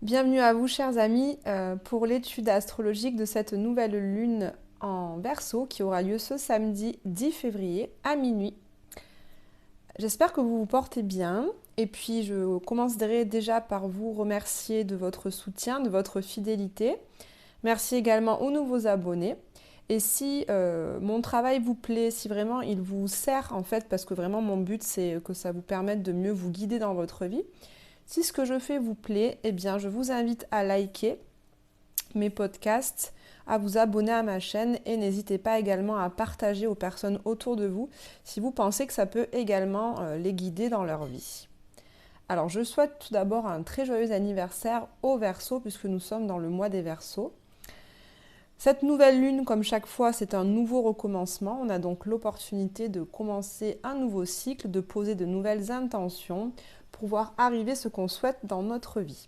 Bienvenue à vous chers amis pour l'étude astrologique de cette nouvelle lune en Verseau qui aura lieu ce samedi 10 février à minuit. J'espère que vous vous portez bien et puis je commencerai déjà par vous remercier de votre soutien, de votre fidélité. Merci également aux nouveaux abonnés. Et si mon travail vous plaît, si vraiment il vous sert en fait, parce que vraiment mon but c'est que ça vous permette de mieux vous guider dans votre vie, si ce que je fais vous plaît, eh bien je vous invite à liker mes podcasts, à vous abonner à ma chaîne et n'hésitez pas également à partager aux personnes autour de vous si vous pensez que ça peut également les guider dans leur vie. Alors je souhaite tout d'abord un très joyeux anniversaire aux Verseaux puisque nous sommes dans le mois des Verseaux. Cette nouvelle lune, comme chaque fois, c'est un nouveau recommencement. On a donc l'opportunité de commencer un nouveau cycle, de poser de nouvelles intentions pour voir arriver ce qu'on souhaite dans notre vie.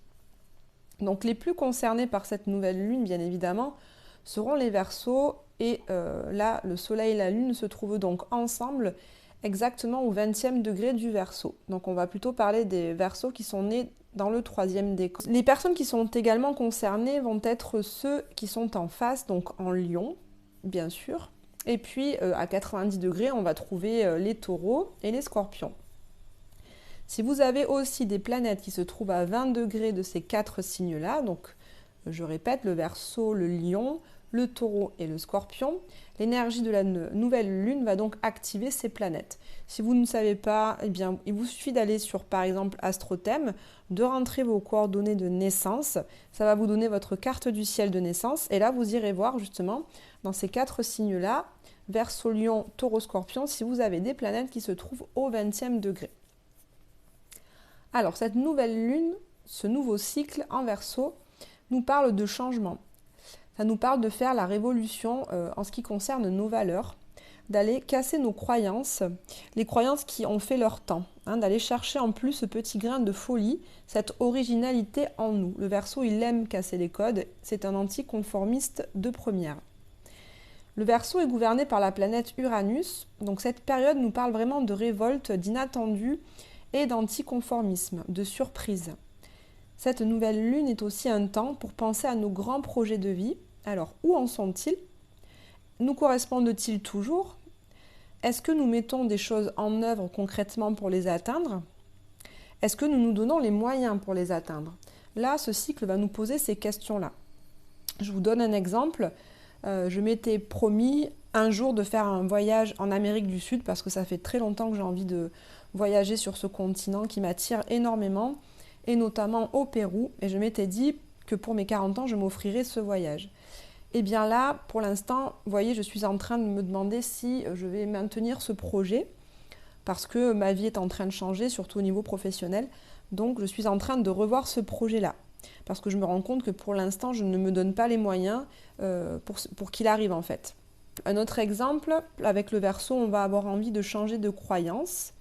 Donc les plus concernés par cette nouvelle lune, bien évidemment, seront les Verseaux. Et là, le soleil et la lune se trouvent donc ensemble exactement au 20e degré du Verseau. Donc on va plutôt parler des Verseaux qui sont nés dans le 3e décan. Les personnes qui sont également concernées vont être ceux qui sont en face, donc en Lion, bien sûr. Et puis à 90 degrés, on va trouver les Taureaux et les Scorpions. Si vous avez aussi des planètes qui se trouvent à 20 degrés de ces 4 signes-là, donc je répète, le Verseau, le Lion, le Taureau et le Scorpion, l'énergie de la nouvelle lune va donc activer ces planètes. Si vous ne savez pas, eh bien, il vous suffit d'aller sur, par exemple, Astrothème, de rentrer vos coordonnées de naissance. Ça va vous donner votre carte du ciel de naissance. Et là, vous irez voir justement dans ces 4 signes-là, Verseau, Lion, Taureau, Scorpion, si vous avez des planètes qui se trouvent au 20e degré. Alors, cette nouvelle lune, ce nouveau cycle en Verseau, nous parle de changement. Ça nous parle de faire la révolution en ce qui concerne nos valeurs, d'aller casser nos croyances, les croyances qui ont fait leur temps, d'aller chercher en plus ce petit grain de folie, cette originalité en nous. Le Verseau, il aime casser les codes, c'est un anticonformiste de première. Le Verseau est gouverné par la planète Uranus, donc cette période nous parle vraiment de révolte, d'inattendu et d'anticonformisme, de surprise. Cette nouvelle lune est aussi un temps pour penser à nos grands projets de vie. Alors, où en sont-ils? Nous correspondent-ils toujours? Est-ce que nous mettons des choses en œuvre concrètement pour les atteindre? Est-ce que nous nous donnons les moyens pour les atteindre? Là, ce cycle va nous poser ces questions-là. Je vous donne un exemple. Je m'étais promis un jour de faire un voyage en Amérique du Sud parce que ça fait très longtemps que j'ai envie de voyager sur ce continent qui m'attire énormément et notamment au Pérou. Et je m'étais dit que pour mes 40 ans, je m'offrirais ce voyage. Et bien là, pour l'instant, vous voyez, je suis en train de me demander si je vais maintenir ce projet parce que ma vie est en train de changer, surtout au niveau professionnel. Donc, je suis en train de revoir ce projet-là parce que je me rends compte que pour l'instant, je ne me donne pas les moyens pour qu'il arrive en fait. Un autre exemple, avec le Verseau, on va avoir envie de changer de croyance.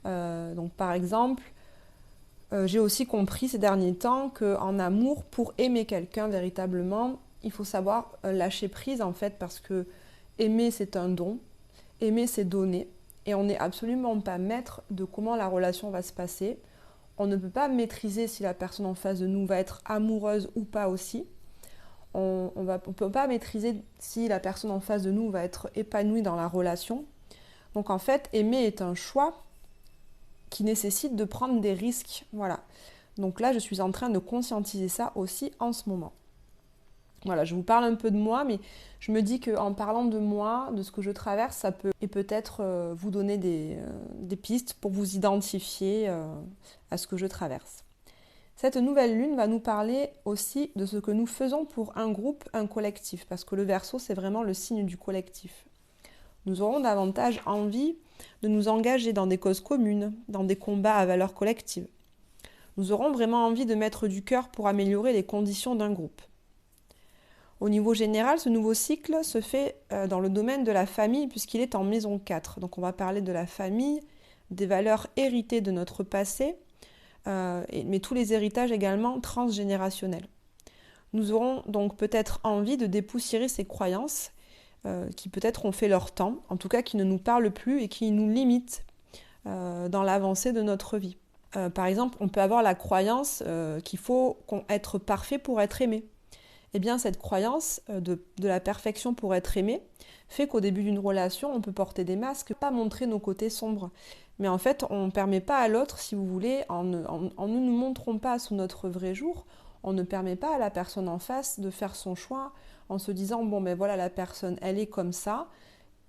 Donc, par exemple, j'ai aussi compris ces derniers temps qu'en amour, pour aimer quelqu'un véritablement, il faut savoir lâcher prise en fait parce que aimer c'est un don, aimer c'est donner et on n'est absolument pas maître de comment la relation va se passer. On ne peut pas maîtriser si la personne en face de nous va être amoureuse ou pas aussi. On ne peut pas maîtriser si la personne en face de nous va être épanouie dans la relation. Donc en fait, aimer est un choix qui nécessite de prendre des risques. Voilà. Donc là, je suis en train de conscientiser ça aussi en ce moment. Voilà, je vous parle un peu de moi, mais je me dis qu'en parlant de moi, de ce que je traverse, ça peut et peut-être vous donner des pistes pour vous identifier à ce que je traverse. Cette nouvelle lune va nous parler aussi de ce que nous faisons pour un groupe, un collectif, parce que le Verseau, c'est vraiment le signe du collectif. Nous aurons davantage envie de nous engager dans des causes communes, dans des combats à valeur collective. Nous aurons vraiment envie de mettre du cœur pour améliorer les conditions d'un groupe. Au niveau général, ce nouveau cycle se fait dans le domaine de la famille puisqu'il est en maison 4. Donc on va parler de la famille, des valeurs héritées de notre passé, mais tous les héritages également transgénérationnels. Nous aurons donc peut-être envie de dépoussiérer ces croyances qui peut-être ont fait leur temps, en tout cas qui ne nous parlent plus et qui nous limitent dans l'avancée de notre vie. Par exemple, on peut avoir la croyance qu'il faut être parfait pour être aimé. Eh bien, cette croyance de la perfection pour être aimé fait qu'au début d'une relation, on peut porter des masques, pas montrer nos côtés sombres. Mais en fait, on ne permet pas à l'autre, si vous voulez, en ne nous montrant pas sous notre vrai jour, on ne permet pas à la personne en face de faire son choix en se disant, bon ben voilà, la personne, elle est comme ça,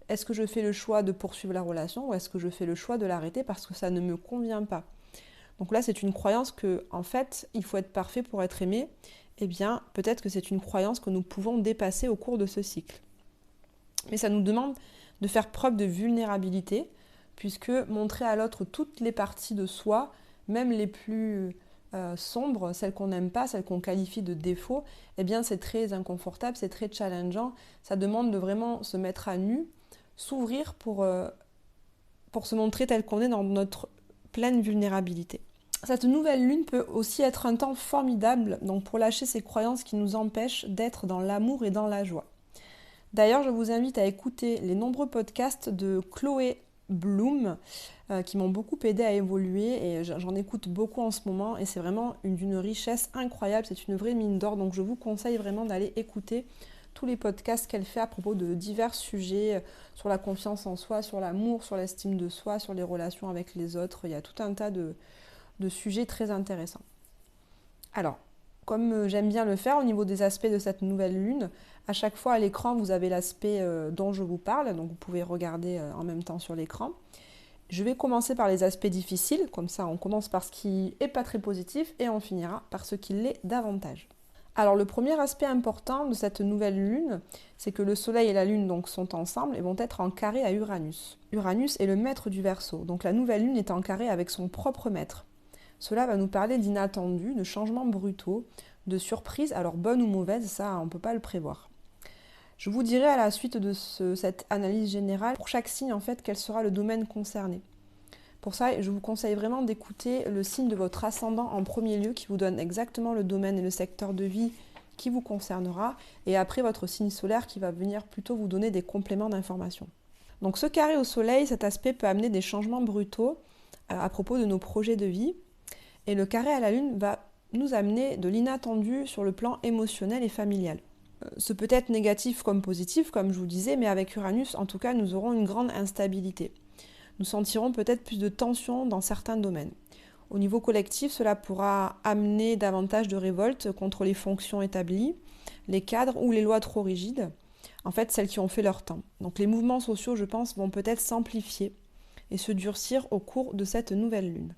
est-ce que je fais le choix de poursuivre la relation ou est-ce que je fais le choix de l'arrêter parce que ça ne me convient pas? Donc là, c'est une croyance que, en fait, il faut être parfait pour être aimé. Eh bien, peut-être que c'est une croyance que nous pouvons dépasser au cours de ce cycle. Mais ça nous demande de faire preuve de vulnérabilité, puisque montrer à l'autre toutes les parties de soi, même les plus sombres, celles qu'on n'aime pas, celles qu'on qualifie de défauts, eh bien c'est très inconfortable, c'est très challengeant. Ça demande de vraiment se mettre à nu, s'ouvrir pour se montrer tel qu'on est dans notre pleine vulnérabilité. Cette nouvelle lune peut aussi être un temps formidable donc pour lâcher ces croyances qui nous empêchent d'être dans l'amour et dans la joie. D'ailleurs, je vous invite à écouter les nombreux podcasts de Chloé Bloom qui m'ont beaucoup aidé à évoluer et j'en écoute beaucoup en ce moment et c'est vraiment d'une richesse incroyable, c'est une vraie mine d'or, donc je vous conseille vraiment d'aller écouter tous les podcasts qu'elle fait à propos de divers sujets sur la confiance en soi, sur l'amour, sur l'estime de soi, sur les relations avec les autres. Il y a tout un tas de sujets très intéressants. Alors, comme j'aime bien le faire au niveau des aspects de cette nouvelle lune, à chaque fois à l'écran, vous avez l'aspect dont je vous parle, donc vous pouvez regarder en même temps sur l'écran. Je vais commencer par les aspects difficiles, comme ça on commence par ce qui n'est pas très positif et on finira par ce qui l'est davantage. Alors le premier aspect important de cette nouvelle lune, c'est que le soleil et la lune donc, sont ensemble et vont être en carré à Uranus. Uranus est le maître du Verseau, donc la nouvelle lune est en carré avec son propre maître. Cela va nous parler d'inattendus, de changements brutaux, de surprises, alors bonnes ou mauvaises, ça on ne peut pas le prévoir. Je vous dirai à la suite de cette analyse générale, pour chaque signe en fait, quel sera le domaine concerné. Pour ça, je vous conseille vraiment d'écouter le signe de votre ascendant en premier lieu qui vous donne exactement le domaine et le secteur de vie qui vous concernera et après votre signe solaire qui va venir plutôt vous donner des compléments d'information. Donc ce carré au soleil, cet aspect peut amener des changements brutaux à propos de nos projets de vie et le carré à la lune va nous amener de l'inattendu sur le plan émotionnel et familial. Ce peut être négatif comme positif, comme je vous disais, mais avec Uranus, en tout cas, nous aurons une grande instabilité. Nous sentirons peut-être plus de tension dans certains domaines. Au niveau collectif, cela pourra amener davantage de révolte contre les fonctions établies, les cadres ou les lois trop rigides, en fait celles qui ont fait leur temps. Donc les mouvements sociaux, je pense, vont peut-être s'amplifier et se durcir au cours de cette nouvelle lune.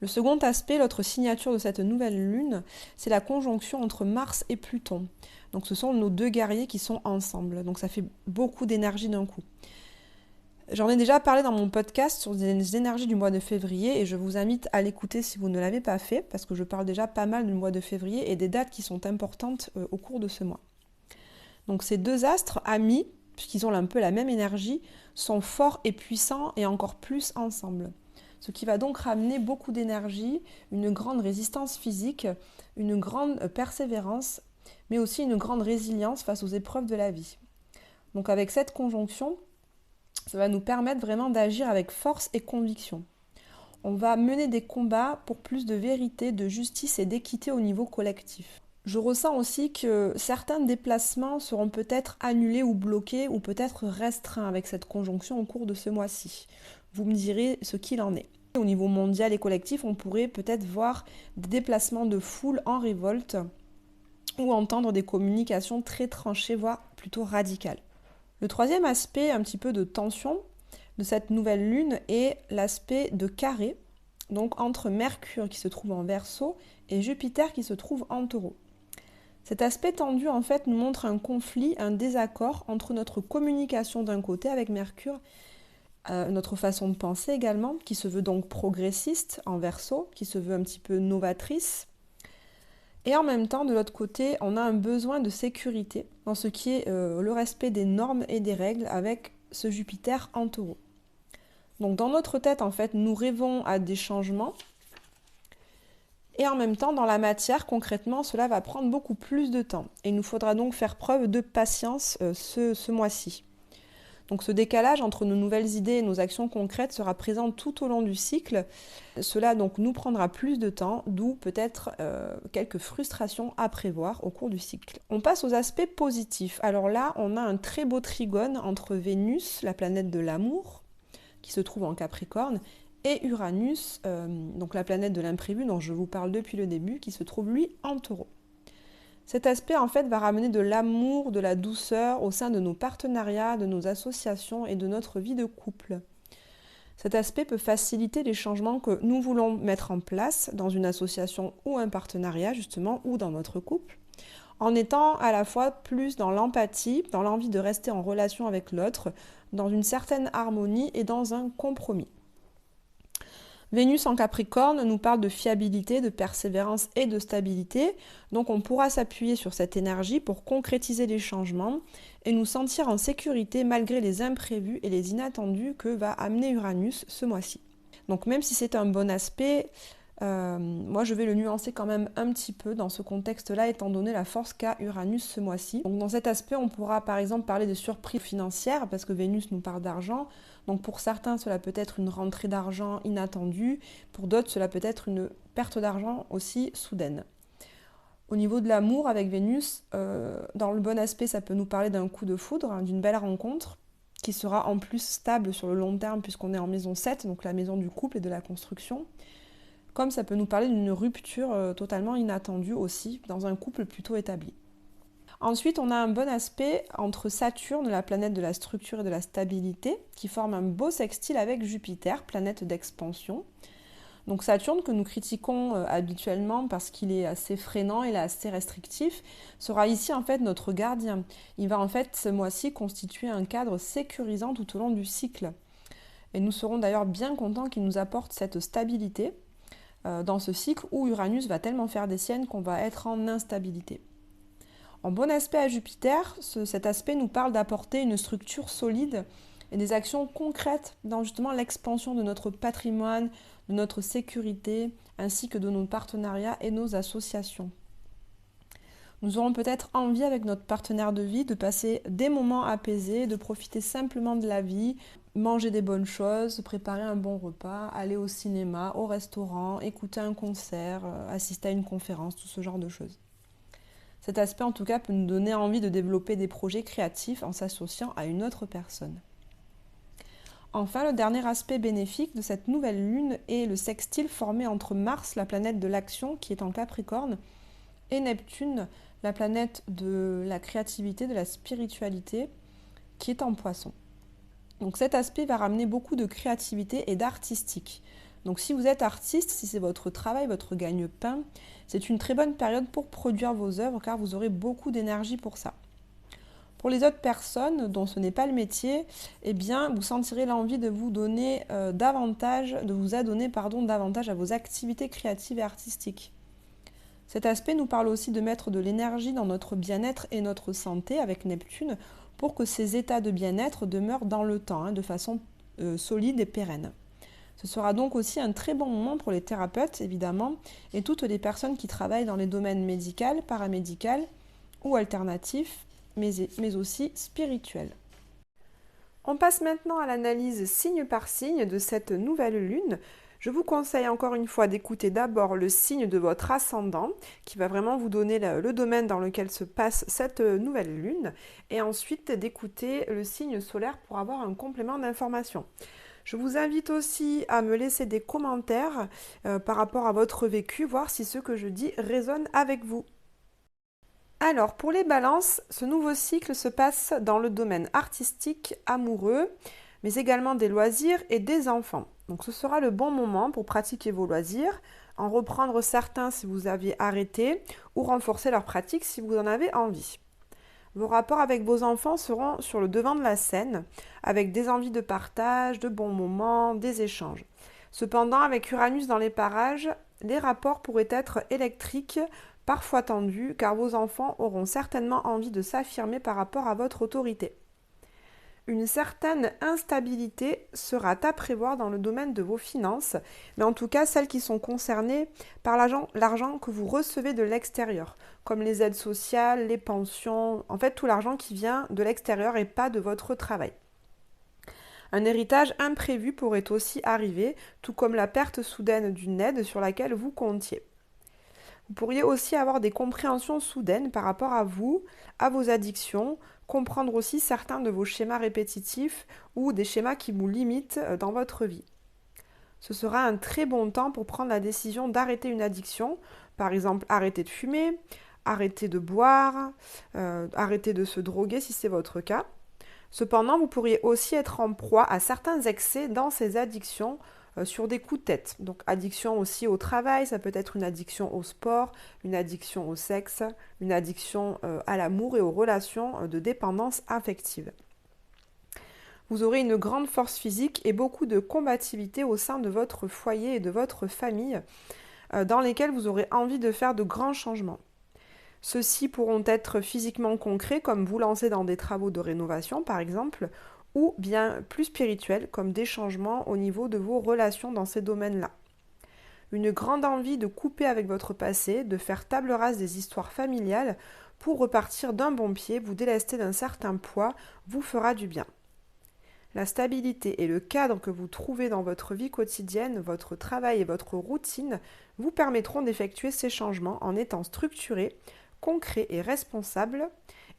Le second aspect, l'autre signature de cette nouvelle lune, c'est la conjonction entre Mars et Pluton. Donc ce sont nos deux guerriers qui sont ensemble. Donc ça fait beaucoup d'énergie d'un coup. J'en ai déjà parlé dans mon podcast sur les énergies du mois de février et je vous invite à l'écouter si vous ne l'avez pas fait parce que je parle déjà pas mal du mois de février et des dates qui sont importantes au cours de ce mois. Donc ces deux astres amis, puisqu'ils ont un peu la même énergie, sont forts et puissants et encore plus ensemble. Ce qui va donc ramener beaucoup d'énergie, une grande résistance physique, une grande persévérance, mais aussi une grande résilience face aux épreuves de la vie. Donc avec cette conjonction, ça va nous permettre vraiment d'agir avec force et conviction. On va mener des combats pour plus de vérité, de justice et d'équité au niveau collectif. Je ressens aussi que certains déplacements seront peut-être annulés ou bloqués ou peut-être restreints avec cette conjonction au cours de ce mois-ci. Vous me direz ce qu'il en est. Au niveau mondial et collectif, on pourrait peut-être voir des déplacements de foule en révolte ou entendre des communications très tranchées, voire plutôt radicales. Le troisième aspect, un petit peu de tension de cette nouvelle lune, est l'aspect de carré, donc entre Mercure qui se trouve en Verseau et Jupiter qui se trouve en Taureau. Cet aspect tendu, en fait, nous montre un conflit, un désaccord entre notre communication d'un côté avec Mercure, notre façon de penser également, qui se veut donc progressiste en Verseau, qui se veut un petit peu novatrice. Et en même temps, de l'autre côté, on a un besoin de sécurité dans ce qui est le respect des normes et des règles avec ce Jupiter en Taureau. Donc dans notre tête, en fait, nous rêvons à des changements. Et en même temps, dans la matière, concrètement, cela va prendre beaucoup plus de temps. Et il nous faudra donc faire preuve de patience ce mois-ci. Donc ce décalage entre nos nouvelles idées et nos actions concrètes sera présent tout au long du cycle. Cela donc nous prendra plus de temps, d'où peut-être quelques frustrations à prévoir au cours du cycle. On passe aux aspects positifs. Alors là, on a un très beau trigone entre Vénus, la planète de l'amour, qui se trouve en Capricorne, et Uranus, donc la planète de l'imprévu dont je vous parle depuis le début, qui se trouve lui en Taureau. Cet aspect en fait va ramener de l'amour, de la douceur au sein de nos partenariats, de nos associations et de notre vie de couple. Cet aspect peut faciliter les changements que nous voulons mettre en place dans une association ou un partenariat justement ou dans notre couple, en étant à la fois plus dans l'empathie, dans l'envie de rester en relation avec l'autre, dans une certaine harmonie et dans un compromis. Vénus en Capricorne nous parle de fiabilité, de persévérance et de stabilité, donc on pourra s'appuyer sur cette énergie pour concrétiser les changements et nous sentir en sécurité malgré les imprévus et les inattendus que va amener Uranus ce mois-ci. Donc même si c'est un bon aspect, moi je vais le nuancer quand même un petit peu dans ce contexte-là étant donné la force qu'a Uranus ce mois-ci. Donc dans cet aspect on pourra par exemple parler de surprises financières parce que Vénus nous parle d'argent. Donc pour certains cela peut être une rentrée d'argent inattendue, pour d'autres cela peut être une perte d'argent aussi soudaine. Au niveau de l'amour avec Vénus, dans le bon aspect ça peut nous parler d'un coup de foudre, d'une belle rencontre qui sera en plus stable sur le long terme puisqu'on est en maison 7, donc la maison du couple et de la construction. Comme ça peut nous parler d'une rupture totalement inattendue aussi dans un couple plutôt établi. Ensuite, on a un bon aspect entre Saturne, la planète de la structure et de la stabilité, qui forme un beau sextile avec Jupiter, planète d'expansion. Donc Saturne, que nous critiquons habituellement parce qu'il est assez freinant, il est assez restrictif, sera ici en fait notre gardien. Il va en fait ce mois-ci constituer un cadre sécurisant tout au long du cycle. Et nous serons d'ailleurs bien contents qu'il nous apporte cette stabilité dans ce cycle où Uranus va tellement faire des siennes qu'on va être en instabilité. En bon aspect à Jupiter, cet aspect nous parle d'apporter une structure solide et des actions concrètes dans justement l'expansion de notre patrimoine, de notre sécurité, ainsi que de nos partenariats et nos associations. Nous aurons peut-être envie avec notre partenaire de vie de passer des moments apaisés, de profiter simplement de la vie, manger des bonnes choses, préparer un bon repas, aller au cinéma, au restaurant, écouter un concert, assister à une conférence, tout ce genre de choses. Cet aspect en tout cas peut nous donner envie de développer des projets créatifs en s'associant à une autre personne. Enfin, le dernier aspect bénéfique de cette nouvelle lune est le sextile formé entre Mars, la planète de l'action qui est en Capricorne, et Neptune, la planète de la créativité, de la spiritualité, qui est en Poisson. Donc cet aspect va ramener beaucoup de créativité et d'artistique. Donc si vous êtes artiste, si c'est votre travail, votre gagne-pain, c'est une très bonne période pour produire vos œuvres car vous aurez beaucoup d'énergie pour ça. Pour les autres personnes dont ce n'est pas le métier, eh bien, vous sentirez l'envie de vous donner davantage à vos activités créatives et artistiques. Cet aspect nous parle aussi de mettre de l'énergie dans notre bien-être et notre santé avec Neptune pour que ces états de bien-être demeurent dans le temps, de façon solide et pérenne. Ce sera donc aussi un très bon moment pour les thérapeutes, évidemment, et toutes les personnes qui travaillent dans les domaines médical, paramédical ou alternatifs, mais aussi spirituels. On passe maintenant à l'analyse signe par signe de cette nouvelle lune. Je vous conseille encore une fois d'écouter d'abord le signe de votre ascendant, qui va vraiment vous donner le domaine dans lequel se passe cette nouvelle lune, et ensuite d'écouter le signe solaire pour avoir un complément d'information. Je vous invite aussi à me laisser des commentaires par rapport à votre vécu, voir si ce que je dis résonne avec vous. Alors, pour les balances, ce nouveau cycle se passe dans le domaine artistique, amoureux, mais également des loisirs et des enfants. Donc ce sera le bon moment pour pratiquer vos loisirs, en reprendre certains si vous aviez arrêté, ou renforcer leur pratique si vous en avez envie. Vos rapports avec vos enfants seront sur le devant de la scène, avec des envies de partage, de bons moments, des échanges. Cependant, avec Uranus dans les parages, les rapports pourraient être électriques, parfois tendus, car vos enfants auront certainement envie de s'affirmer par rapport à votre autorité. Une certaine instabilité sera à prévoir dans le domaine de vos finances, mais en tout cas celles qui sont concernées par l'argent que vous recevez de l'extérieur, comme les aides sociales, les pensions, en fait tout l'argent qui vient de l'extérieur et pas de votre travail. Un héritage imprévu pourrait aussi arriver, tout comme la perte soudaine d'une aide sur laquelle vous comptiez. Vous pourriez aussi avoir des compréhensions soudaines par rapport à vous, à vos addictions, comprendre aussi certains de vos schémas répétitifs ou des schémas qui vous limitent dans votre vie. Ce sera un très bon temps pour prendre la décision d'arrêter une addiction, par exemple arrêter de fumer, arrêter de boire, arrêter de se droguer si c'est votre cas. Cependant, vous pourriez aussi être en proie à certains excès dans ces addictions sur des coups de tête. Donc addiction aussi au travail, ça peut être une addiction au sport, une addiction au sexe, une addiction à l'amour et aux relations de dépendance affective. Vous aurez une grande force physique et beaucoup de combativité au sein de votre foyer et de votre famille dans lesquels vous aurez envie de faire de grands changements. Ceux-ci pourront être physiquement concrets comme vous lancer dans des travaux de rénovation par exemple, ou bien plus spirituels comme des changements au niveau de vos relations dans ces domaines-là. Une grande envie de couper avec votre passé, de faire table rase des histoires familiales pour repartir d'un bon pied, vous délester d'un certain poids, vous fera du bien. La stabilité et le cadre que vous trouvez dans votre vie quotidienne, votre travail et votre routine vous permettront d'effectuer ces changements en étant structuré, concret et responsable.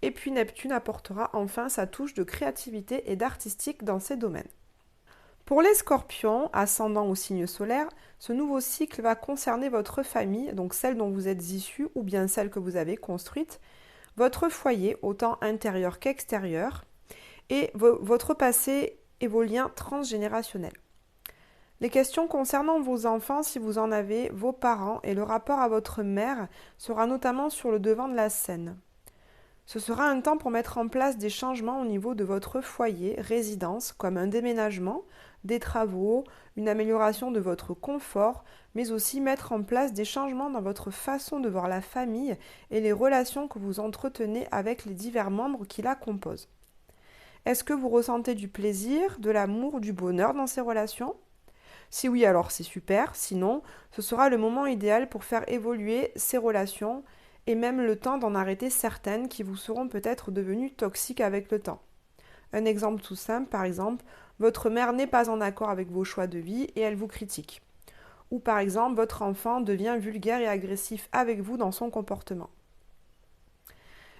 Et puis Neptune apportera enfin sa touche de créativité et d'artistique dans ces domaines. Pour les scorpions, ascendant au signe solaire, ce nouveau cycle va concerner votre famille, donc celle dont vous êtes issu ou bien celle que vous avez construite, votre foyer, autant intérieur qu'extérieur, et votre passé et vos liens transgénérationnels. Les questions concernant vos enfants, si vous en avez, vos parents et le rapport à votre mère sera notamment sur le devant de la scène. Ce sera un temps pour mettre en place des changements au niveau de votre foyer, résidence, comme un déménagement, des travaux, une amélioration de votre confort, mais aussi mettre en place des changements dans votre façon de voir la famille et les relations que vous entretenez avec les divers membres qui la composent. Est-ce que vous ressentez du plaisir, de l'amour, du bonheur dans ces relations ? Si oui, alors c'est super. Sinon, ce sera le moment idéal pour faire évoluer ces relations et même le temps d'en arrêter certaines qui vous seront peut-être devenues toxiques avec le temps. Un exemple tout simple, par exemple, votre mère n'est pas en accord avec vos choix de vie et elle vous critique. Ou par exemple, votre enfant devient vulgaire et agressif avec vous dans son comportement.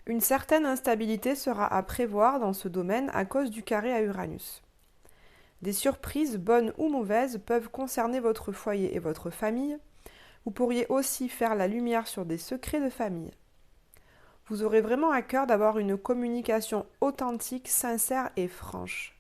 Une certaine instabilité sera à prévoir dans ce domaine à cause du carré à Uranus. Des surprises, bonnes ou mauvaises, peuvent concerner votre foyer et votre famille. Vous pourriez aussi faire la lumière sur des secrets de famille. Vous aurez vraiment à cœur d'avoir une communication authentique, sincère et franche.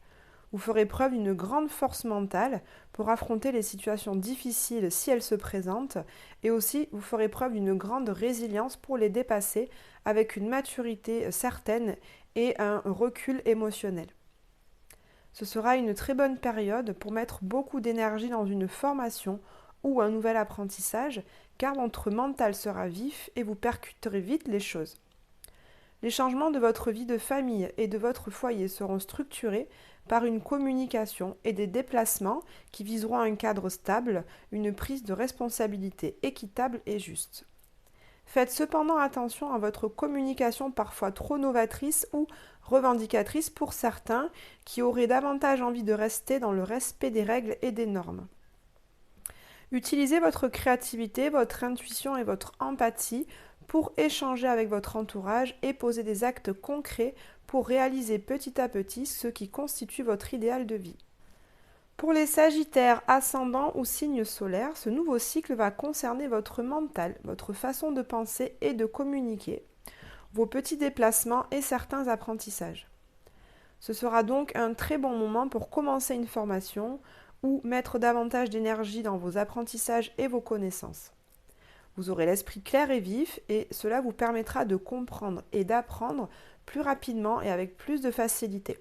Vous ferez preuve d'une grande force mentale pour affronter les situations difficiles si elles se présentent et aussi vous ferez preuve d'une grande résilience pour les dépasser avec une maturité certaine et un recul émotionnel. Ce sera une très bonne période pour mettre beaucoup d'énergie dans une formation ou un nouvel apprentissage car votre mental sera vif et vous percuterez vite les choses. Les changements de votre vie de famille et de votre foyer seront structurés par une communication et des déplacements qui viseront un cadre stable, une prise de responsabilité équitable et juste. Faites cependant attention à votre communication parfois trop novatrice ou revendicatrice pour certains qui auraient davantage envie de rester dans le respect des règles et des normes. Utilisez votre créativité, votre intuition et votre empathie pour échanger avec votre entourage et poser des actes concrets pour réaliser petit à petit ce qui constitue votre idéal de vie. Pour les Sagittaires, ascendants ou signes solaires, ce nouveau cycle va concerner votre mental, votre façon de penser et de communiquer, vos petits déplacements et certains apprentissages. Ce sera donc un très bon moment pour commencer une formation ou mettre davantage d'énergie dans vos apprentissages et vos connaissances. Vous aurez l'esprit clair et vif et cela vous permettra de comprendre et d'apprendre plus rapidement et avec plus de facilité.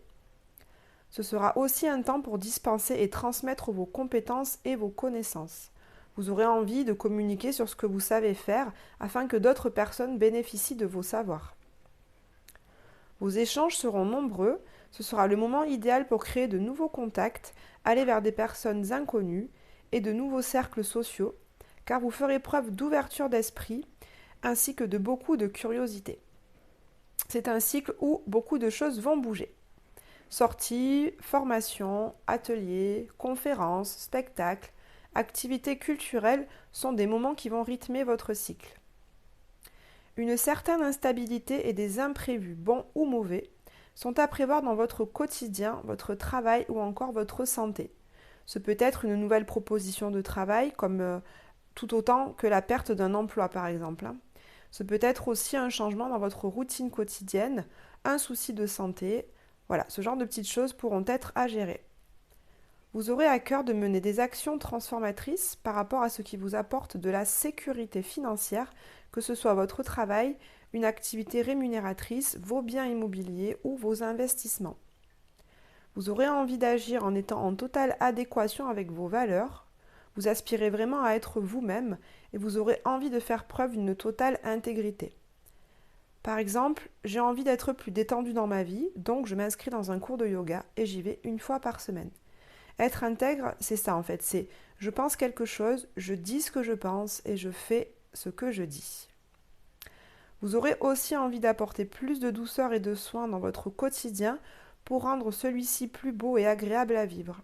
Ce sera aussi un temps pour dispenser et transmettre vos compétences et vos connaissances. Vous aurez envie de communiquer sur ce que vous savez faire afin que d'autres personnes bénéficient de vos savoirs. Vos échanges seront nombreux, ce sera le moment idéal pour créer de nouveaux contacts, aller vers des personnes inconnues et de nouveaux cercles sociaux, car vous ferez preuve d'ouverture d'esprit ainsi que de beaucoup de curiosité. C'est un cycle où beaucoup de choses vont bouger. Sorties, formations, ateliers, conférences, spectacles, activités culturelles sont des moments qui vont rythmer votre cycle. Une certaine instabilité et des imprévus, bons ou mauvais, sont à prévoir dans votre quotidien, votre travail ou encore votre santé. Ce peut être une nouvelle proposition de travail, comme tout autant que la perte d'un emploi par exemple. Ce peut être aussi un changement dans votre routine quotidienne, un souci de santé. Voilà, ce genre de petites choses pourront être à gérer. Vous aurez à cœur de mener des actions transformatrices par rapport à ce qui vous apporte de la sécurité financière, que ce soit votre travail, une activité rémunératrice, vos biens immobiliers ou vos investissements. Vous aurez envie d'agir en étant en totale adéquation avec vos valeurs. Vous aspirez vraiment à être vous-même et vous aurez envie de faire preuve d'une totale intégrité. Par exemple, j'ai envie d'être plus détendue dans ma vie, donc je m'inscris dans un cours de yoga et j'y vais une fois par semaine. Être intègre, c'est ça en fait, c'est je pense quelque chose, je dis ce que je pense et je fais ce que je dis. Vous aurez aussi envie d'apporter plus de douceur et de soin dans votre quotidien pour rendre celui-ci plus beau et agréable à vivre.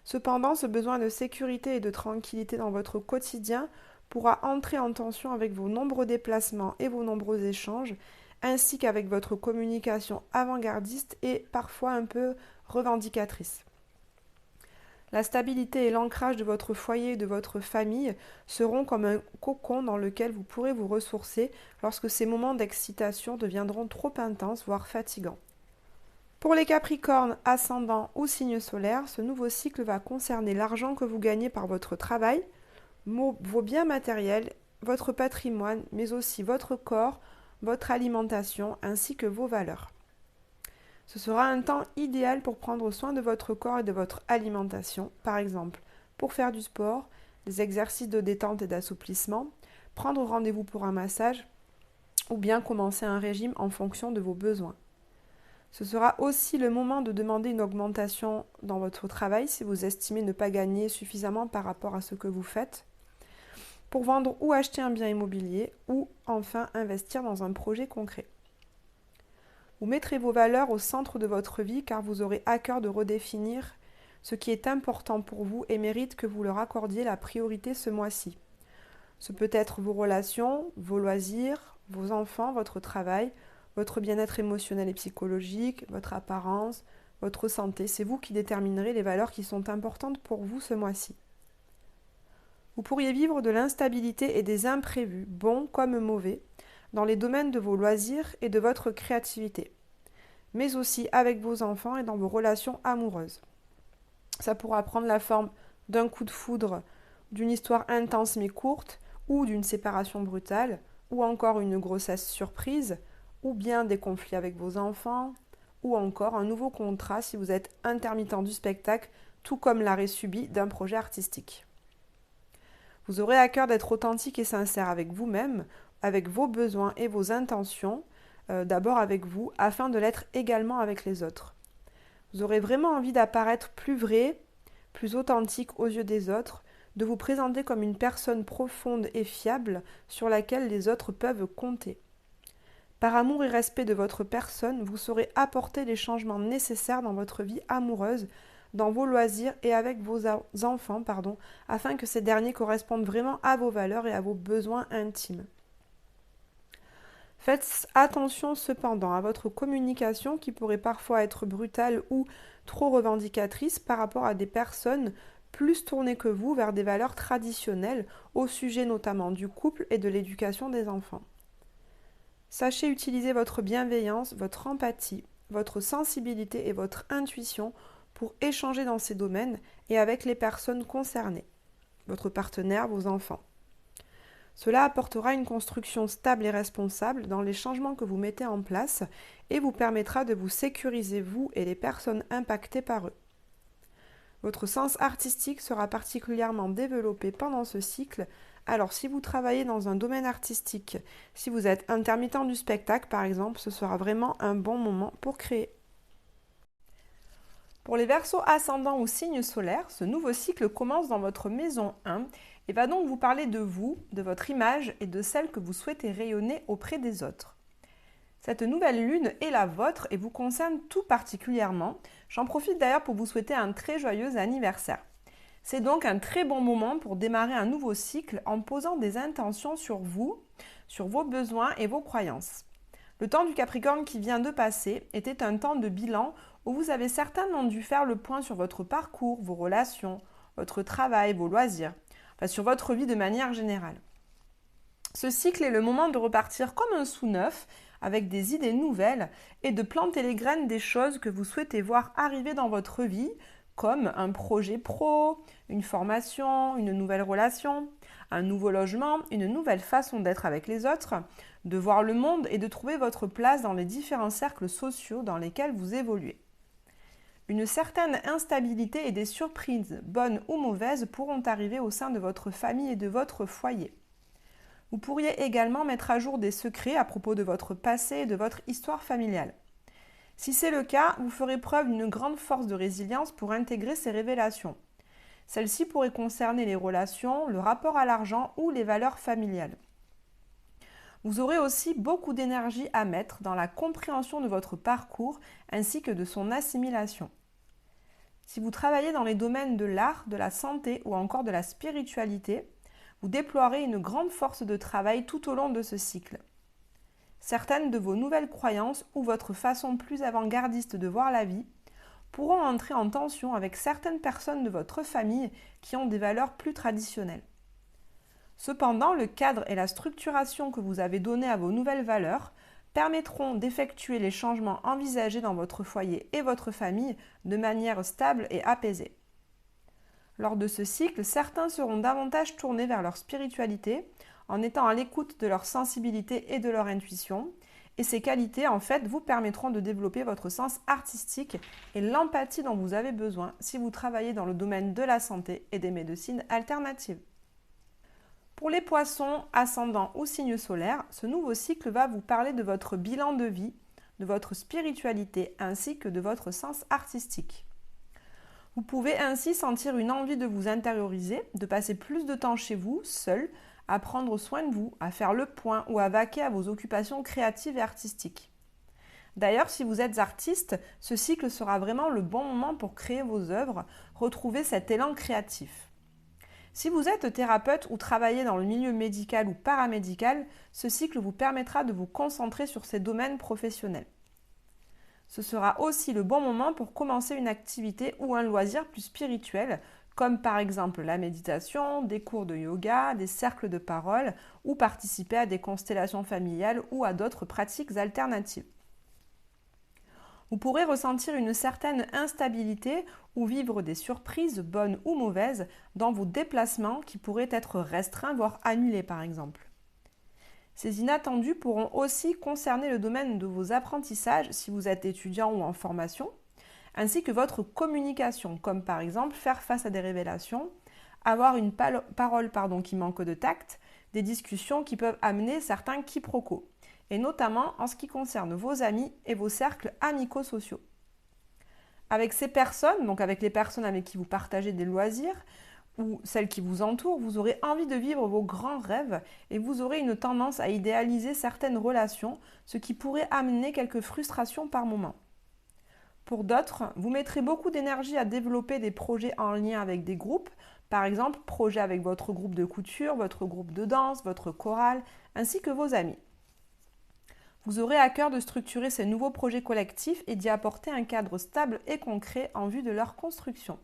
Cependant, ce besoin de sécurité et de tranquillité dans votre quotidien pourra entrer en tension avec vos nombreux déplacements et vos nombreux échanges, ainsi qu'avec votre communication avant-gardiste et parfois un peu revendicatrice. La stabilité et l'ancrage de votre foyer et de votre famille seront comme un cocon dans lequel vous pourrez vous ressourcer lorsque ces moments d'excitation deviendront trop intenses, voire fatigants. Pour les Capricornes, ascendants ou signes solaires, ce nouveau cycle va concerner l'argent que vous gagnez par votre travail, vos biens matériels, votre patrimoine, mais aussi votre corps, votre alimentation ainsi que vos valeurs. Ce sera un temps idéal pour prendre soin de votre corps et de votre alimentation, par exemple pour faire du sport, des exercices de détente et d'assouplissement, prendre rendez-vous pour un massage ou bien commencer un régime en fonction de vos besoins. Ce sera aussi le moment de demander une augmentation dans votre travail si vous estimez ne pas gagner suffisamment par rapport à ce que vous faites, pour vendre ou acheter un bien immobilier ou enfin investir dans un projet concret. Vous mettrez vos valeurs au centre de votre vie car vous aurez à cœur de redéfinir ce qui est important pour vous et mérite que vous leur accordiez la priorité ce mois-ci. Ce peut être vos relations, vos loisirs, vos enfants, votre travail, votre bien-être émotionnel et psychologique, votre apparence, votre santé. C'est vous qui déterminerez les valeurs qui sont importantes pour vous ce mois-ci. Vous pourriez vivre de l'instabilité et des imprévus, bons comme mauvais, dans les domaines de vos loisirs et de votre créativité, mais aussi avec vos enfants et dans vos relations amoureuses. Ça pourra prendre la forme d'un coup de foudre, d'une histoire intense mais courte, ou d'une séparation brutale, ou encore une grossesse surprise, ou bien des conflits avec vos enfants, ou encore un nouveau contrat si vous êtes intermittent du spectacle, tout comme l'arrêt subi d'un projet artistique. Vous aurez à cœur d'être authentique et sincère avec vous-même, avec vos besoins et vos intentions, d'abord avec vous, afin de l'être également avec les autres. Vous aurez vraiment envie d'apparaître plus vrai, plus authentique aux yeux des autres, de vous présenter comme une personne profonde et fiable sur laquelle les autres peuvent compter. Par amour et respect de votre personne, vous saurez apporter les changements nécessaires dans votre vie amoureuse, dans vos loisirs et avec vos enfants, afin que ces derniers correspondent vraiment à vos valeurs et à vos besoins intimes. Faites attention cependant à votre communication qui pourrait parfois être brutale ou trop revendicatrice par rapport à des personnes plus tournées que vous vers des valeurs traditionnelles au sujet notamment du couple et de l'éducation des enfants. Sachez utiliser votre bienveillance, votre empathie, votre sensibilité et votre intuition pour échanger dans ces domaines et avec les personnes concernées, votre partenaire, vos enfants. Cela apportera une construction stable et responsable dans les changements que vous mettez en place et vous permettra de vous sécuriser vous et les personnes impactées par eux. Votre sens artistique sera particulièrement développé pendant ce cycle, alors si vous travaillez dans un domaine artistique, si vous êtes intermittent du spectacle par exemple, ce sera vraiment un bon moment pour créer. Pour les Verseaux ascendants ou signes solaires, ce nouveau cycle commence dans votre maison 1 et va donc vous parler de vous, de votre image et de celle que vous souhaitez rayonner auprès des autres. Cette nouvelle lune est la vôtre et vous concerne tout particulièrement. J'en profite d'ailleurs pour vous souhaiter un très joyeux anniversaire. C'est donc un très bon moment pour démarrer un nouveau cycle en posant des intentions sur vous, sur vos besoins et vos croyances. Le temps du Capricorne qui vient de passer était un temps de bilan où vous avez certainement dû faire le point sur votre parcours, vos relations, votre travail, vos loisirs, enfin sur votre vie de manière générale. Ce cycle est le moment de repartir comme un sou neuf avec des idées nouvelles et de planter les graines des choses que vous souhaitez voir arriver dans votre vie, comme un projet pro, une formation, une nouvelle relation, un nouveau logement, une nouvelle façon d'être avec les autres, de voir le monde et de trouver votre place dans les différents cercles sociaux dans lesquels vous évoluez. Une certaine instabilité et des surprises, bonnes ou mauvaises, pourront arriver au sein de votre famille et de votre foyer. Vous pourriez également mettre à jour des secrets à propos de votre passé et de votre histoire familiale. Si c'est le cas, vous ferez preuve d'une grande force de résilience pour intégrer ces révélations. Celles-ci pourraient concerner les relations, le rapport à l'argent ou les valeurs familiales. Vous aurez aussi beaucoup d'énergie à mettre dans la compréhension de votre parcours ainsi que de son assimilation. Si vous travaillez dans les domaines de l'art, de la santé ou encore de la spiritualité, vous déploierez une grande force de travail tout au long de ce cycle. Certaines de vos nouvelles croyances ou votre façon plus avant-gardiste de voir la vie pourront entrer en tension avec certaines personnes de votre famille qui ont des valeurs plus traditionnelles. Cependant, le cadre et la structuration que vous avez donnés à vos nouvelles valeurs permettront d'effectuer les changements envisagés dans votre foyer et votre famille de manière stable et apaisée. Lors de ce cycle, certains seront davantage tournés vers leur spiritualité en étant à l'écoute de leur sensibilité et de leur intuition. Et ces qualités, en fait, vous permettront de développer votre sens artistique et l'empathie dont vous avez besoin si vous travaillez dans le domaine de la santé et des médecines alternatives. Pour les poissons, ascendants ou signes solaires, ce nouveau cycle va vous parler de votre bilan de vie, de votre spiritualité ainsi que de votre sens artistique. Vous pouvez ainsi sentir une envie de vous intérioriser, de passer plus de temps chez vous, seul, à prendre soin de vous, à faire le point ou à vaquer à vos occupations créatives et artistiques. D'ailleurs, si vous êtes artiste, ce cycle sera vraiment le bon moment pour créer vos œuvres, retrouver cet élan créatif. Si vous êtes thérapeute ou travaillez dans le milieu médical ou paramédical, ce cycle vous permettra de vous concentrer sur ces domaines professionnels. Ce sera aussi le bon moment pour commencer une activité ou un loisir plus spirituel, comme par exemple la méditation, des cours de yoga, des cercles de parole ou participer à des constellations familiales ou à d'autres pratiques alternatives. Vous pourrez ressentir une certaine instabilité ou vivre des surprises, bonnes ou mauvaises, dans vos déplacements qui pourraient être restreints, voire annulés par exemple. Ces inattendus pourront aussi concerner le domaine de vos apprentissages si vous êtes étudiant ou en formation, ainsi que votre communication, comme par exemple faire face à des révélations, avoir une parole qui manque de tact, des discussions qui peuvent amener certains quiproquos, et notamment en ce qui concerne vos amis et vos cercles amicaux-sociaux. Avec ces personnes, donc avec les personnes avec qui vous partagez des loisirs, ou celles qui vous entourent, vous aurez envie de vivre vos grands rêves et vous aurez une tendance à idéaliser certaines relations, ce qui pourrait amener quelques frustrations par moment. Pour d'autres, vous mettrez beaucoup d'énergie à développer des projets en lien avec des groupes, par exemple projets avec votre groupe de couture, votre groupe de danse, votre chorale, ainsi que vos amis. Vous aurez à cœur de structurer ces nouveaux projets collectifs et d'y apporter un cadre stable et concret en vue de leur construction.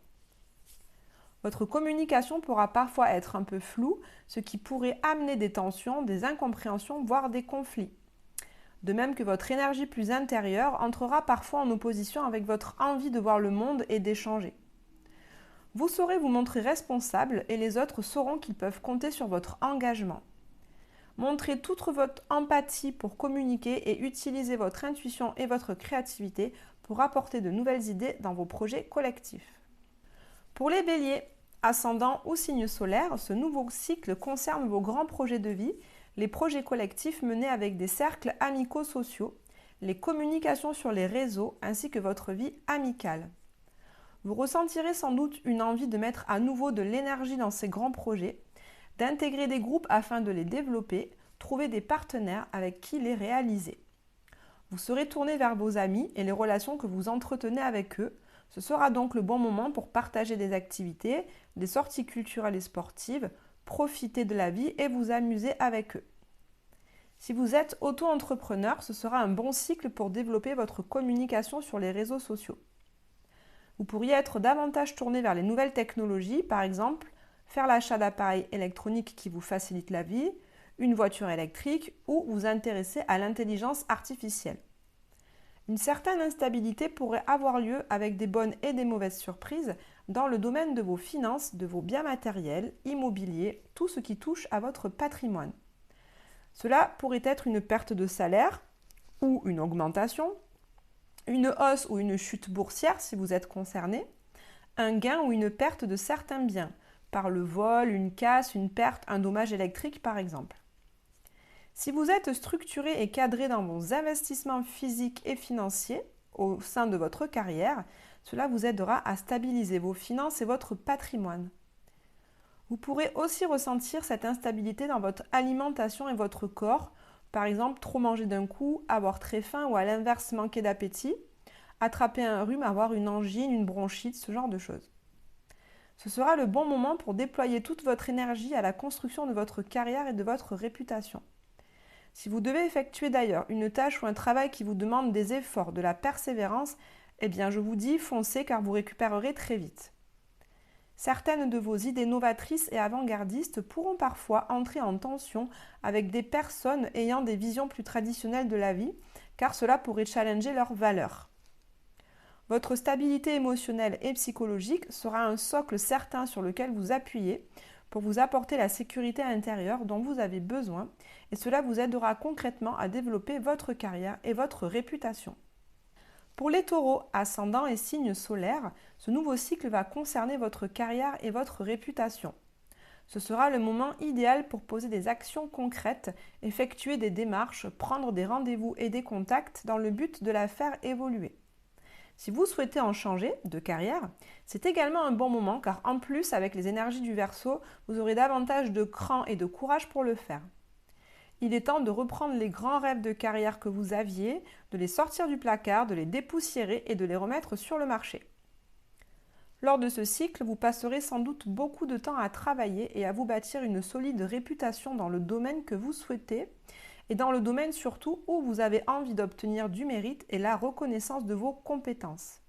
Votre communication pourra parfois être un peu floue, ce qui pourrait amener des tensions, des incompréhensions, voire des conflits. De même que votre énergie plus intérieure entrera parfois en opposition avec votre envie de voir le monde et d'échanger. Vous saurez vous montrer responsable et les autres sauront qu'ils peuvent compter sur votre engagement. Montrez toute votre empathie pour communiquer et utilisez votre intuition et votre créativité pour apporter de nouvelles idées dans vos projets collectifs. Pour les béliers, ascendants ou signes solaires, ce nouveau cycle concerne vos grands projets de vie, les projets collectifs menés avec des cercles amicaux sociaux, les communications sur les réseaux ainsi que votre vie amicale. Vous ressentirez sans doute une envie de mettre à nouveau de l'énergie dans ces grands projets, d'intégrer des groupes afin de les développer, trouver des partenaires avec qui les réaliser. Vous serez tourné vers vos amis et les relations que vous entretenez avec eux. Ce sera donc le bon moment pour partager des activités, des sorties culturelles et sportives, profiter de la vie et vous amuser avec eux. Si vous êtes auto-entrepreneur, ce sera un bon cycle pour développer votre communication sur les réseaux sociaux. Vous pourriez être davantage tourné vers les nouvelles technologies, par exemple, faire l'achat d'appareils électroniques qui vous facilitent la vie, une voiture électrique ou vous intéresser à l'intelligence artificielle. Une certaine instabilité pourrait avoir lieu avec des bonnes et des mauvaises surprises dans le domaine de vos finances, de vos biens matériels, immobiliers, tout ce qui touche à votre patrimoine. Cela pourrait être une perte de salaire ou une augmentation, une hausse ou une chute boursière si vous êtes concerné, un gain ou une perte de certains biens, par le vol, une casse, une perte, un dommage électrique par exemple. Si vous êtes structuré et cadré dans vos investissements physiques et financiers au sein de votre carrière, cela vous aidera à stabiliser vos finances et votre patrimoine. Vous pourrez aussi ressentir cette instabilité dans votre alimentation et votre corps, par exemple trop manger d'un coup, avoir très faim ou à l'inverse manquer d'appétit, attraper un rhume, avoir une angine, une bronchite, ce genre de choses. Ce sera le bon moment pour déployer toute votre énergie à la construction de votre carrière et de votre réputation. Si vous devez effectuer d'ailleurs une tâche ou un travail qui vous demande des efforts, de la persévérance, eh bien je vous dis foncez car vous récupérerez très vite. Certaines de vos idées novatrices et avant-gardistes pourront parfois entrer en tension avec des personnes ayant des visions plus traditionnelles de la vie, car cela pourrait challenger leurs valeurs. Votre stabilité émotionnelle et psychologique sera un socle certain sur lequel vous appuyez pour vous apporter la sécurité intérieure dont vous avez besoin et cela vous aidera concrètement à développer votre carrière et votre réputation. Pour les taureaux, ascendant et signes solaires, ce nouveau cycle va concerner votre carrière et votre réputation. Ce sera le moment idéal pour poser des actions concrètes, effectuer des démarches, prendre des rendez-vous et des contacts dans le but de la faire évoluer. Si vous souhaitez en changer de carrière, c'est également un bon moment car en plus, avec les énergies du Verseau, vous aurez davantage de cran et de courage pour le faire. Il est temps de reprendre les grands rêves de carrière que vous aviez, de les sortir du placard, de les dépoussiérer et de les remettre sur le marché. Lors de ce cycle, vous passerez sans doute beaucoup de temps à travailler et à vous bâtir une solide réputation dans le domaine que vous souhaitez et dans le domaine surtout où vous avez envie d'obtenir du mérite et la reconnaissance de vos compétences.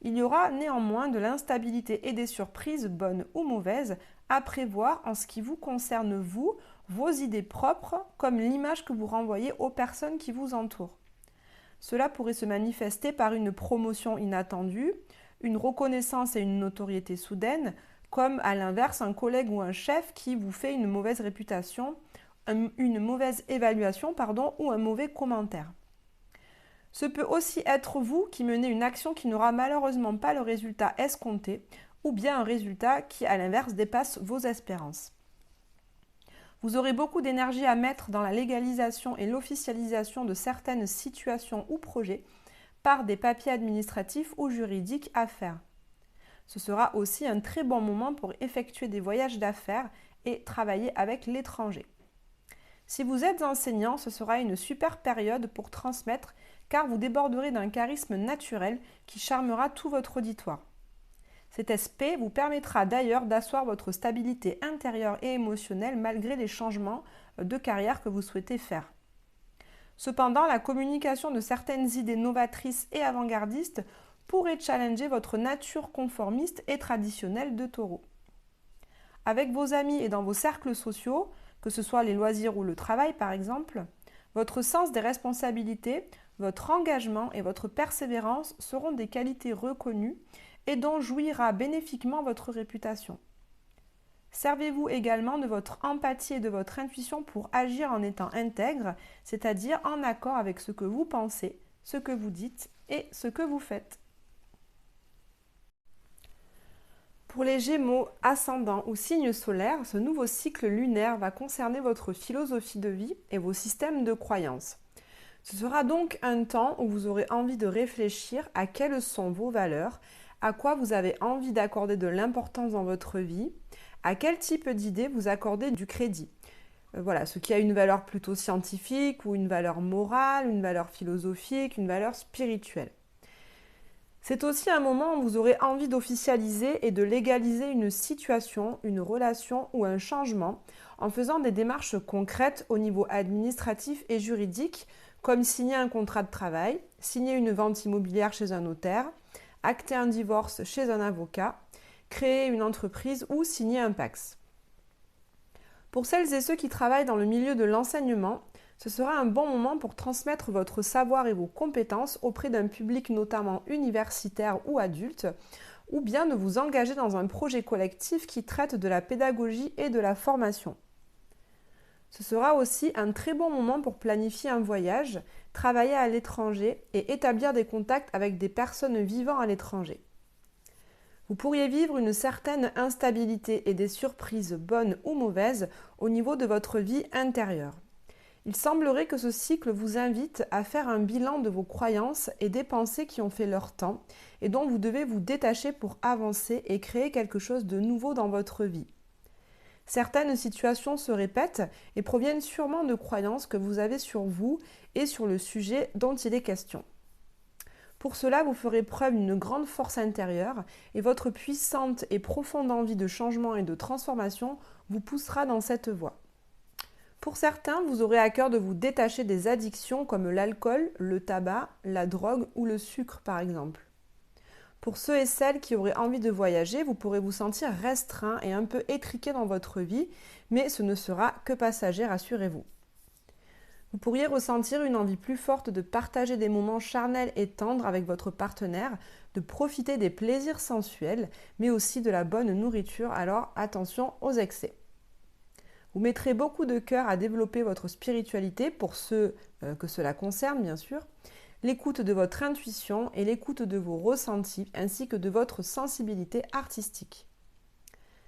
Il y aura néanmoins de l'instabilité et des surprises, bonnes ou mauvaises, à prévoir en ce qui vous concerne vous, vos idées propres, comme l'image que vous renvoyez aux personnes qui vous entourent. Cela pourrait se manifester par une promotion inattendue, une reconnaissance et une notoriété soudaine, comme à l'inverse un collègue ou un chef qui vous fait une mauvaise réputation, une mauvaise évaluation ou un mauvais commentaire. Ce peut aussi être vous qui menez une action qui n'aura malheureusement pas le résultat escompté ou bien un résultat qui, à l'inverse, dépasse vos espérances. Vous aurez beaucoup d'énergie à mettre dans la légalisation et l'officialisation de certaines situations ou projets par des papiers administratifs ou juridiques à faire. Ce sera aussi un très bon moment pour effectuer des voyages d'affaires et travailler avec l'étranger. Si vous êtes enseignant, ce sera une super période pour transmettre car vous déborderez d'un charisme naturel qui charmera tout votre auditoire. Cet aspect vous permettra d'ailleurs d'asseoir votre stabilité intérieure et émotionnelle malgré les changements de carrière que vous souhaitez faire. Cependant, la communication de certaines idées novatrices et avant-gardistes pourrait challenger votre nature conformiste et traditionnelle de taureau. Avec vos amis et dans vos cercles sociaux, que ce soit les loisirs ou le travail par exemple, votre sens des responsabilités, votre engagement et votre persévérance seront des qualités reconnues et dont jouira bénéfiquement votre réputation. Servez-vous également de votre empathie et de votre intuition pour agir en étant intègre, c'est-à-dire en accord avec ce que vous pensez, ce que vous dites et ce que vous faites. Pour les Gémeaux, ascendants ou signes solaires, ce nouveau cycle lunaire va concerner votre philosophie de vie et vos systèmes de croyances. Ce sera donc un temps où vous aurez envie de réfléchir à quelles sont vos valeurs, à quoi vous avez envie d'accorder de l'importance dans votre vie, à quel type d'idées vous accordez du crédit. Voilà, ce qui a une valeur plutôt scientifique ou une valeur morale, une valeur philosophique, une valeur spirituelle. C'est aussi un moment où vous aurez envie d'officialiser et de légaliser une situation, une relation ou un changement en faisant des démarches concrètes au niveau administratif et juridique, comme signer un contrat de travail, signer une vente immobilière chez un notaire, acter un divorce chez un avocat, créer une entreprise ou signer un PACS. Pour celles et ceux qui travaillent dans le milieu de l'enseignement, ce sera un bon moment pour transmettre votre savoir et vos compétences auprès d'un public notamment universitaire ou adulte, ou bien de vous engager dans un projet collectif qui traite de la pédagogie et de la formation. Ce sera aussi un très bon moment pour planifier un voyage, travailler à l'étranger et établir des contacts avec des personnes vivant à l'étranger. Vous pourriez vivre une certaine instabilité et des surprises bonnes ou mauvaises au niveau de votre vie intérieure. Il semblerait que ce cycle vous invite à faire un bilan de vos croyances et des pensées qui ont fait leur temps et dont vous devez vous détacher pour avancer et créer quelque chose de nouveau dans votre vie. Certaines situations se répètent et proviennent sûrement de croyances que vous avez sur vous et sur le sujet dont il est question. Pour cela, vous ferez preuve d'une grande force intérieure et votre puissante et profonde envie de changement et de transformation vous poussera dans cette voie. Pour certains, vous aurez à cœur de vous détacher des addictions comme l'alcool, le tabac, la drogue ou le sucre par exemple. Pour ceux et celles qui auraient envie de voyager, vous pourrez vous sentir restreint et un peu étriqué dans votre vie, mais ce ne sera que passager, rassurez-vous. Vous pourriez ressentir une envie plus forte de partager des moments charnels et tendres avec votre partenaire, de profiter des plaisirs sensuels, mais aussi de la bonne nourriture, alors attention aux excès. Vous mettrez beaucoup de cœur à développer votre spiritualité pour ceux que cela concerne, bien sûr, l'écoute de votre intuition et l'écoute de vos ressentis ainsi que de votre sensibilité artistique.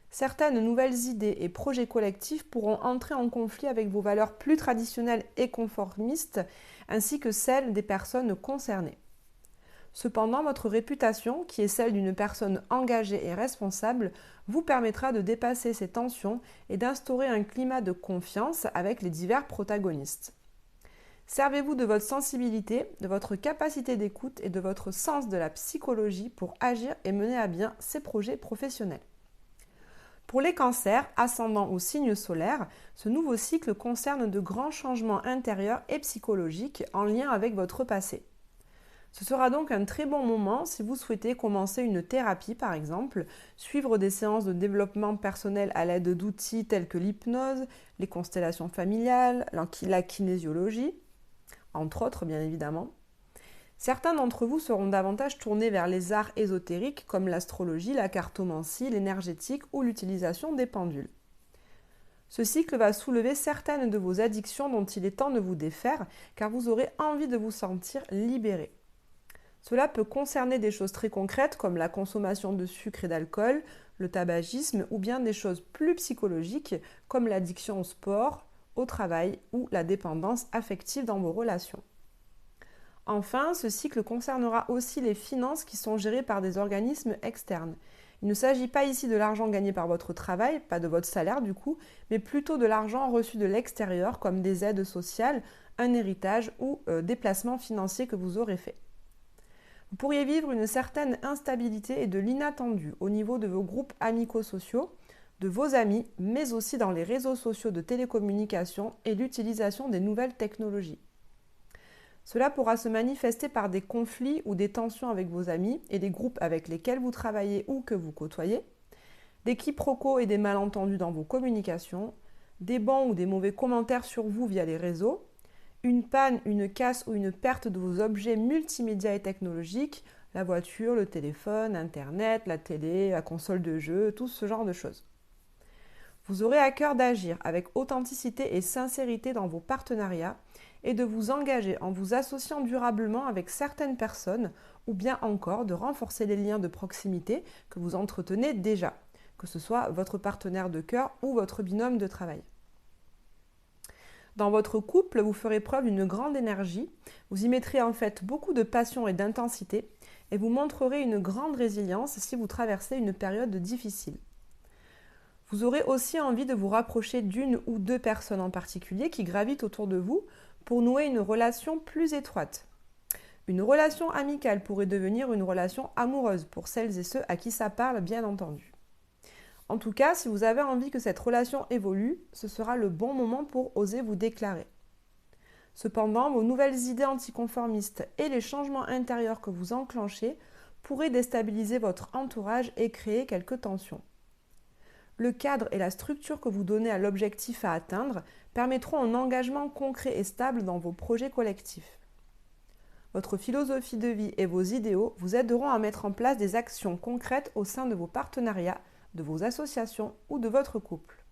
Certaines nouvelles idées et projets collectifs pourront entrer en conflit avec vos valeurs plus traditionnelles et conformistes ainsi que celles des personnes concernées. Cependant, votre réputation, qui est celle d'une personne engagée et responsable, vous permettra de dépasser ces tensions et d'instaurer un climat de confiance avec les divers protagonistes. Servez-vous de votre sensibilité, de votre capacité d'écoute et de votre sens de la psychologie pour agir et mener à bien ces projets professionnels. Pour les cancers, ascendant ou signe solaire, ce nouveau cycle concerne de grands changements intérieurs et psychologiques en lien avec votre passé. Ce sera donc un très bon moment si vous souhaitez commencer une thérapie par exemple, suivre des séances de développement personnel à l'aide d'outils tels que l'hypnose, les constellations familiales, la kinésiologie, entre autres bien évidemment. Certains d'entre vous seront davantage tournés vers les arts ésotériques comme l'astrologie, la cartomancie, l'énergétique ou l'utilisation des pendules. Ce cycle va soulever certaines de vos addictions dont il est temps de vous défaire car vous aurez envie de vous sentir libéré. Cela peut concerner des choses très concrètes comme la consommation de sucre et d'alcool, le tabagisme ou bien des choses plus psychologiques comme l'addiction au sport, au travail ou la dépendance affective dans vos relations. Enfin, ce cycle concernera aussi les finances qui sont gérées par des organismes externes. Il ne s'agit pas ici de l'argent gagné par votre travail, pas de votre salaire du coup, mais plutôt de l'argent reçu de l'extérieur comme des aides sociales, un héritage ou des placements financiers que vous aurez faits. Vous pourriez vivre une certaine instabilité et de l'inattendu au niveau de vos groupes amicaux-sociaux, de vos amis, mais aussi dans les réseaux sociaux de télécommunication et l'utilisation des nouvelles technologies. Cela pourra se manifester par des conflits ou des tensions avec vos amis et les groupes avec lesquels vous travaillez ou que vous côtoyez, des quiproquos et des malentendus dans vos communications, des bons ou des mauvais commentaires sur vous via les réseaux, une panne, une casse ou une perte de vos objets multimédia et technologiques, la voiture, le téléphone, Internet, la télé, la console de jeu, tout ce genre de choses. Vous aurez à cœur d'agir avec authenticité et sincérité dans vos partenariats et de vous engager en vous associant durablement avec certaines personnes ou bien encore de renforcer les liens de proximité que vous entretenez déjà, que ce soit votre partenaire de cœur ou votre binôme de travail. Dans votre couple, vous ferez preuve d'une grande énergie, vous y mettrez en fait beaucoup de passion et d'intensité et vous montrerez une grande résilience si vous traversez une période difficile. Vous aurez aussi envie de vous rapprocher d'une ou deux personnes en particulier qui gravitent autour de vous pour nouer une relation plus étroite. Une relation amicale pourrait devenir une relation amoureuse pour celles et ceux à qui ça parle, bien entendu. En tout cas, si vous avez envie que cette relation évolue, ce sera le bon moment pour oser vous déclarer. Cependant, vos nouvelles idées anticonformistes et les changements intérieurs que vous enclenchez pourraient déstabiliser votre entourage et créer quelques tensions. Le cadre et la structure que vous donnez à l'objectif à atteindre permettront un engagement concret et stable dans vos projets collectifs. Votre philosophie de vie et vos idéaux vous aideront à mettre en place des actions concrètes au sein de vos partenariats, de vos associations ou de votre couple.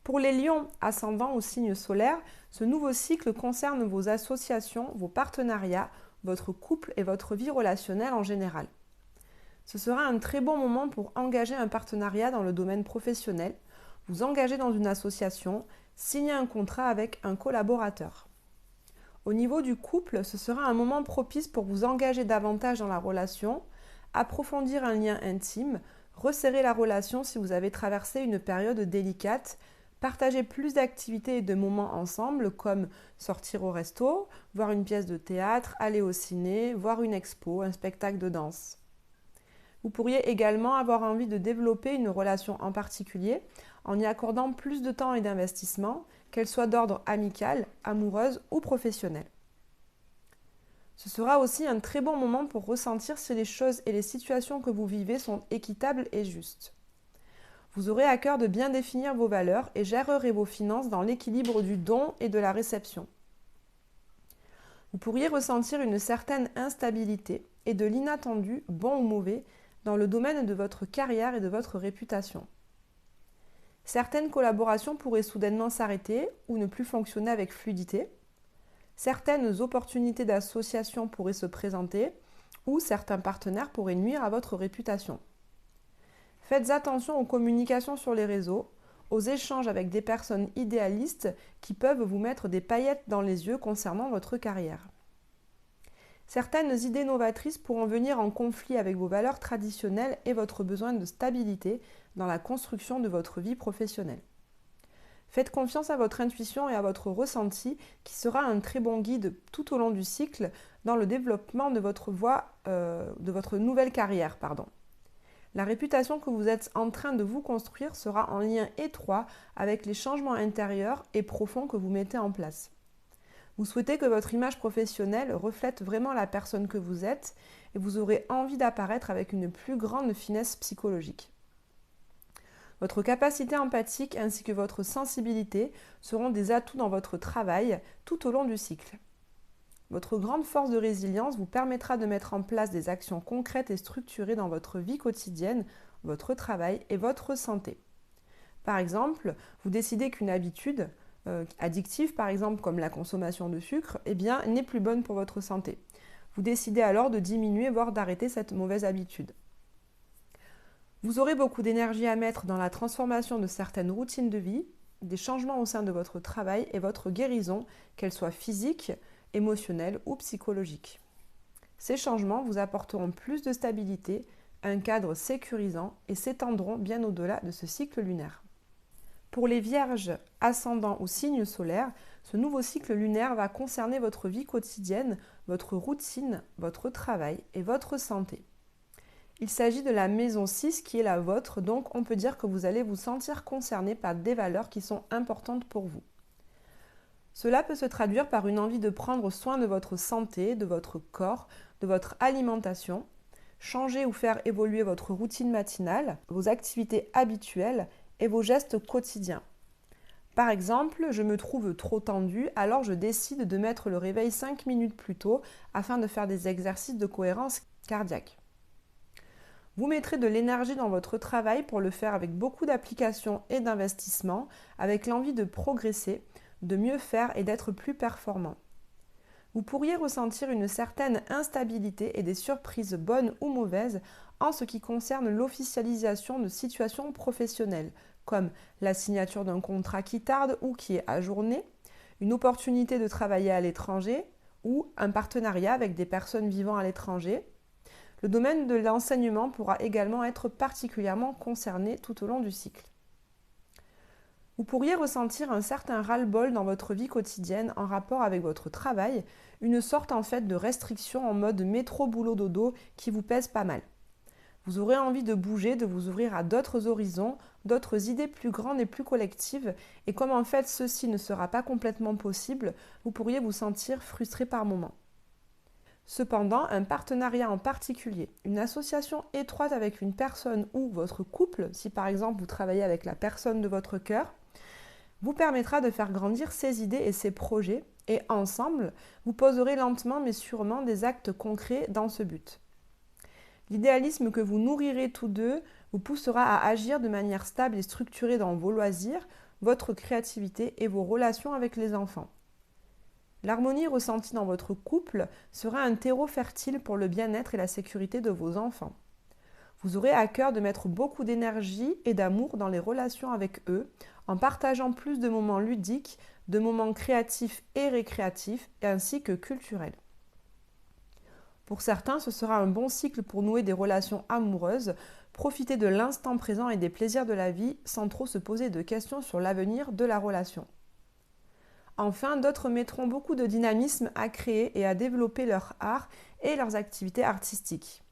Pour les lions ascendants au signe solaire, ce nouveau cycle concerne vos associations, vos partenariats, votre couple et votre vie relationnelle en général. Ce sera un très bon moment pour engager un partenariat dans le domaine professionnel, vous engager dans une association, signer un contrat avec un collaborateur. Au niveau du couple, ce sera un moment propice pour vous engager davantage dans la relation, approfondir un lien intime, resserrer la relation si vous avez traversé une période délicate, partager plus d'activités et de moments ensemble comme sortir au resto, voir une pièce de théâtre, aller au ciné, voir une expo, un spectacle de danse. Vous pourriez également avoir envie de développer une relation en particulier en y accordant plus de temps et d'investissement, qu'elle soit d'ordre amical, amoureuse ou professionnelle. Ce sera aussi un très bon moment pour ressentir si les choses et les situations que vous vivez sont équitables et justes. Vous aurez à cœur de bien définir vos valeurs et gérerez vos finances dans l'équilibre du don et de la réception. Vous pourriez ressentir une certaine instabilité et de l'inattendu, bon ou mauvais, dans le domaine de votre carrière et de votre réputation. Certaines collaborations pourraient soudainement s'arrêter ou ne plus fonctionner avec fluidité. Certaines opportunités d'association pourraient se présenter ou certains partenaires pourraient nuire à votre réputation. Faites attention aux communications sur les réseaux, aux échanges avec des personnes idéalistes qui peuvent vous mettre des paillettes dans les yeux concernant votre carrière. Certaines idées novatrices pourront venir en conflit avec vos valeurs traditionnelles et votre besoin de stabilité dans la construction de votre vie professionnelle. Faites confiance à votre intuition et à votre ressenti qui sera un très bon guide tout au long du cycle dans le développement de votre nouvelle carrière. La réputation que vous êtes en train de vous construire sera en lien étroit avec les changements intérieurs et profonds que vous mettez en place. Vous souhaitez que votre image professionnelle reflète vraiment la personne que vous êtes et vous aurez envie d'apparaître avec une plus grande finesse psychologique. Votre capacité empathique ainsi que votre sensibilité seront des atouts dans votre travail tout au long du cycle. Votre grande force de résilience vous permettra de mettre en place des actions concrètes et structurées dans votre vie quotidienne, votre travail et votre santé. Par exemple, vous décidez qu'une habitude addictive, par exemple comme la consommation de sucre, n'est plus bonne pour votre santé. Vous décidez alors de diminuer, voire d'arrêter cette mauvaise habitude. Vous aurez beaucoup d'énergie à mettre dans la transformation de certaines routines de vie, des changements au sein de votre travail et votre guérison, qu'elle soit physique, émotionnelle ou psychologique. Ces changements vous apporteront plus de stabilité, un cadre sécurisant et s'étendront bien au-delà de ce cycle lunaire. Pour les vierges, ascendants ou signes solaires, ce nouveau cycle lunaire va concerner votre vie quotidienne, votre routine, votre travail et votre santé. Il s'agit de la maison 6 qui est la vôtre, donc on peut dire que vous allez vous sentir concerné par des valeurs qui sont importantes pour vous. Cela peut se traduire par une envie de prendre soin de votre santé, de votre corps, de votre alimentation, changer ou faire évoluer votre routine matinale, vos activités habituelles et vos gestes quotidiens. Par exemple, je me trouve trop tendue, alors je décide de mettre le réveil 5 minutes plus tôt afin de faire des exercices de cohérence cardiaque. Vous mettrez de l'énergie dans votre travail pour le faire avec beaucoup d'application et d'investissement, avec l'envie de progresser, de mieux faire et d'être plus performant. Vous pourriez ressentir une certaine instabilité et des surprises bonnes ou mauvaises en ce qui concerne l'officialisation de situations professionnelles, comme la signature d'un contrat qui tarde ou qui est ajourné, une opportunité de travailler à l'étranger ou un partenariat avec des personnes vivant à l'étranger. Le domaine de l'enseignement pourra également être particulièrement concerné tout au long du cycle. Vous pourriez ressentir un certain ras-le-bol dans votre vie quotidienne en rapport avec votre travail, une sorte en fait de restriction en mode métro-boulot-dodo qui vous pèse pas mal. Vous aurez envie de bouger, de vous ouvrir à d'autres horizons, d'autres idées plus grandes et plus collectives, et comme en fait ceci ne sera pas complètement possible, vous pourriez vous sentir frustré par moments. Cependant, un partenariat en particulier, une association étroite avec une personne ou votre couple, si par exemple vous travaillez avec la personne de votre cœur, vous permettra de faire grandir ces idées et ces projets, et ensemble, vous poserez lentement mais sûrement des actes concrets dans ce but. L'idéalisme que vous nourrirez tous deux vous poussera à agir de manière stable et structurée dans vos loisirs, votre créativité et vos relations avec les enfants. L'harmonie ressentie dans votre couple sera un terreau fertile pour le bien-être et la sécurité de vos enfants. Vous aurez à cœur de mettre beaucoup d'énergie et d'amour dans les relations avec eux, en partageant plus de moments ludiques, de moments créatifs et récréatifs, ainsi que culturels. Pour certains, ce sera un bon cycle pour nouer des relations amoureuses, profiter de l'instant présent et des plaisirs de la vie sans trop se poser de questions sur l'avenir de la relation. Enfin, d'autres mettront beaucoup de dynamisme à créer et à développer leur art et leurs activités artistiques.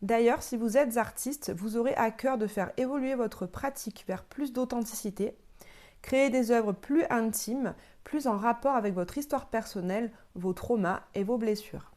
D'ailleurs, si vous êtes artiste, vous aurez à cœur de faire évoluer votre pratique vers plus d'authenticité, créer des œuvres plus intimes, plus en rapport avec votre histoire personnelle, vos traumas et vos blessures.